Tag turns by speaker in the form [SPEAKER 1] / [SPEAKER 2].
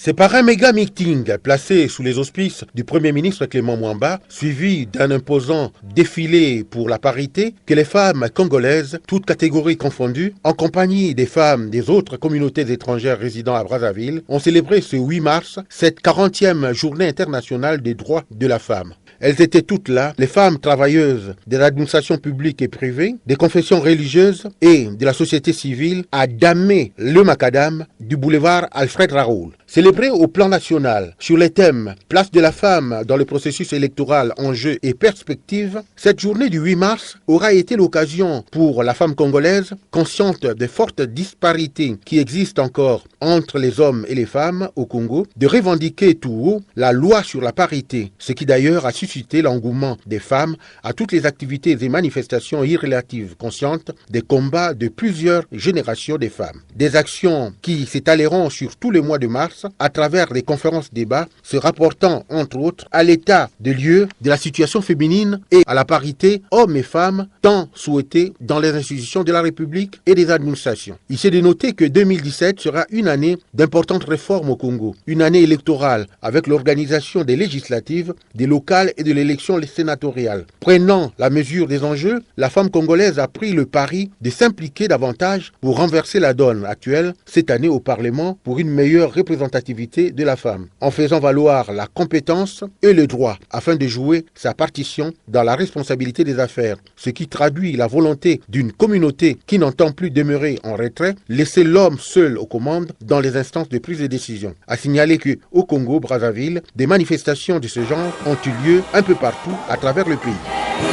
[SPEAKER 1] C'est par un méga meeting placé sous les auspices du Premier ministre Clément Mwamba, suivi d'un imposant défilé pour la parité, que les femmes congolaises, toutes catégories confondues, en compagnie des femmes des autres communautés étrangères résidant à Brazzaville, ont célébré ce 8 mars cette 40e journée internationale des droits de la femme. Elles étaient toutes là, les femmes travailleuses de l'administration publique et privée, des confessions religieuses et de la société civile, à damer le macadam du boulevard Alfred Raoul. Célébrée au plan national sur les thèmes « Place de la femme dans le processus électoral, enjeux et perspectives », cette journée du 8 mars aura été l'occasion pour la femme congolaise, consciente des fortes disparités qui existent encore entre les hommes et les femmes au Congo, de revendiquer tout haut la loi sur la parité, ce qui d'ailleurs a suscité l'engouement des femmes à toutes les activités et manifestations irrélatives conscientes des combats de plusieurs générations des femmes. Des actions qui s'étaleront sur tous les mois de mars à travers les conférences-débats se rapportant entre autres à l'état de lieu de la situation féminine et à la parité hommes et femmes tant souhaitée dans les institutions de la République et des administrations. Il s'est de noter que 2017 sera une année d'importantes réformes au Congo, une année électorale avec l'organisation des législatives, des locales et de l'élection sénatoriale. Prenant la mesure des enjeux, la femme congolaise a pris le pari de s'impliquer davantage pour renverser la donne actuelle cette année au Parlement pour une meilleure représentation de la femme, en faisant valoir la compétence et le droit afin de jouer sa partition dans la responsabilité des affaires, ce qui traduit la volonté d'une communauté qui n'entend plus demeurer en retrait, laisser l'homme seul aux commandes dans les instances de prise de décision. À signaler que au Congo, Brazzaville, des manifestations de ce genre ont eu lieu un peu partout à travers le pays.